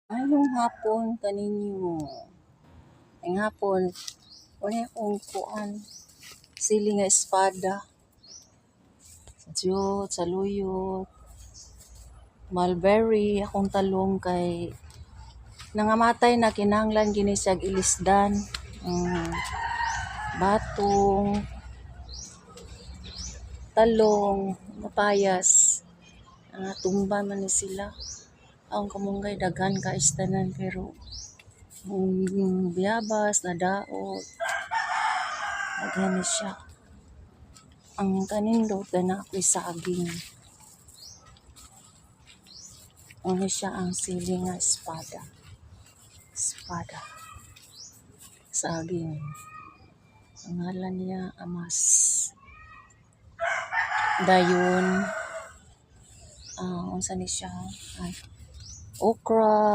Anong hapon kaninyo? Ang hapon, wala akong kuan. Sili nga espada. Sa Diyot, sa luyot. Mulberry, akong talong kay nangamatay na kinahanglan gini siyag ilisdan. Batong, talong, mapayas. Ang tumba man ni sila. Ang kamunggay daghan ka istanan pero biyabas na daot. Daghan ni siya. Ang kanindot na ako'y saging. Ano siya ang sili nga espada. Espada. Saging. Ang ngalan niya amas. Dayon. Unsa ni siya? Okra.